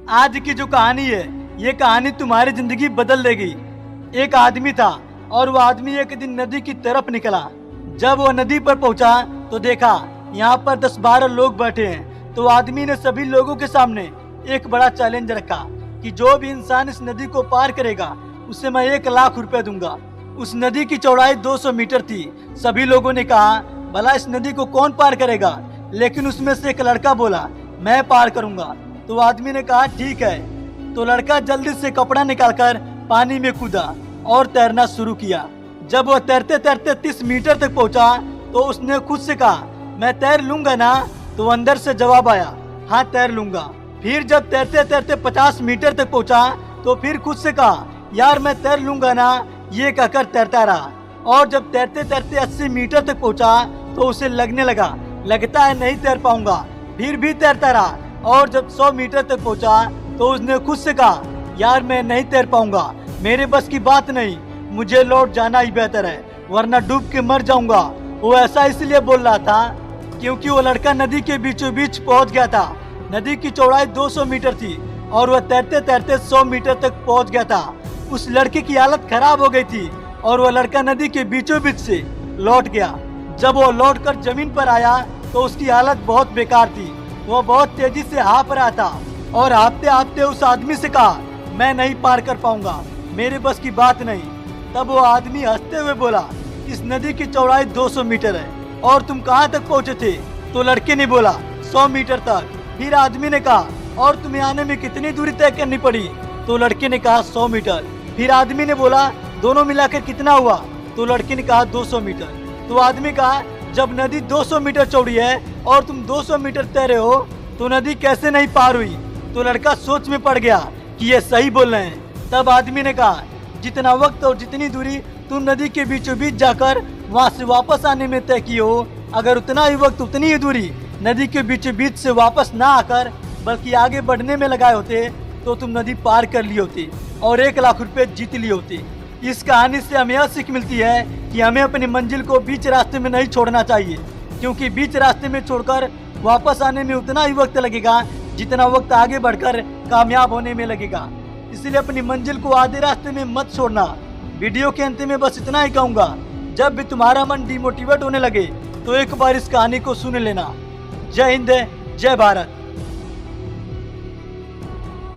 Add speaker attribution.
Speaker 1: आज की जो कहानी है, ये कहानी तुम्हारी जिंदगी बदल देगी। एक आदमी था और वो आदमी एक दिन नदी की तरफ निकला। जब वो नदी पर पहुंचा तो देखा यहाँ पर 10-12 लोग बैठे हैं। तो आदमी ने सभी लोगों के सामने एक बड़ा चैलेंज रखा कि जो भी इंसान इस नदी को पार करेगा उसे मैं 1 लाख रुपए दूंगा। उस नदी की चौड़ाई 200 मीटर थी। सभी लोगों ने कहा भला इस नदी को कौन पार करेगा, लेकिन उसमें से एक लड़का बोला मैं पार करूंगा। तो आदमी ने कहा ठीक है। तो लड़का जल्दी से कपड़ा निकालकर पानी में कूदा और तैरना शुरू किया। जब वह तैरते तैरते 30 मीटर तक पहुंचा तो उसने खुद से कहा मैं तैर लूंगा ना। तो अंदर से जवाब आया हाँ तैर लूंगा। फिर जब तैरते तैरते 50 मीटर तक पहुंचा तो फिर खुद से कहा यार मैं तैर लूंगा ना। ये कहकर तैरता रहा और जब तैरते तैरते 80 मीटर तक पहुंचा तो उसे लगने लगा लगता है नहीं तैर पाऊंगा। फिर भी तैरता रहा और जब 100 मीटर तक पहुंचा तो उसने खुद से कहा यार मैं नहीं तैर पाऊंगा, मेरे बस की बात नहीं, मुझे लौट जाना ही बेहतर है वरना डूब के मर जाऊंगा। वो ऐसा इसलिए बोल रहा था क्योंकि वो लड़का नदी के बीचों बीच पहुंच गया था। नदी की चौड़ाई 200 मीटर थी और वह तैरते तैरते 100 मीटर तक पहुंच गया था। उस लड़के की हालत खराब हो गई थी और वह लड़का नदी के बीचों बीच से लौट गया। जब वो लौटकर जमीन पर आया तो उसकी हालत बहुत बेकार थी। वह बहुत तेजी से हाँफ रहा था और हाँफते हाँफते उस आदमी से कहा मैं नहीं पार कर पाऊंगा, मेरे बस की बात नहीं। तब वो आदमी हंसते हुए बोला इस नदी की चौड़ाई 200 मीटर है और तुम कहाँ तक पहुँचे थे। तो लड़के ने बोला 100 मीटर तक। फिर आदमी ने कहा और तुम्हें आने में कितनी दूरी तय करनी पड़ी। तो लड़के ने कहा 100 मीटर। फिर आदमी ने बोला दोनों मिलाकर कितना हुआ। तो लड़के ने कहा 200 मीटर। तो आदमी कहा जब नदी 200 मीटर चौड़ी है और तुम 200 मीटर तैरे हो तो नदी कैसे नहीं पार हुई। तो लड़का सोच में पड़ गया कि ये सही बोल रहे हैं। तब आदमी ने कहा जितना वक्त और जितनी दूरी तुम नदी के बीचों बीच जाकर वहाँ से वापस आने में तय की हो, अगर उतना ही वक्त उतनी ही दूरी नदी के बीचों बीच से वापस ना आकर बल्कि आगे बढ़ने में लगाए होते तो तुम नदी पार कर ली होती और 1 लाख रुपए जीत लिए होते। इस कहानी से हमें यह सीख मिलती है कि हमें अपनी मंजिल को बीच रास्ते में नहीं छोड़ना चाहिए, क्योंकि बीच रास्ते में छोड़कर वापस आने में उतना ही वक्त लगेगा जितना वक्त आगे बढ़कर कामयाब होने में लगेगा। इसलिए अपनी मंजिल को आधे रास्ते में मत छोड़ना। वीडियो के अंत में बस इतना ही कहूँगा, जब भी तुम्हारा मन डिमोटिवेट होने लगे तो एक बार इस कहानी को सुन लेना। जय हिंद, जय भारत।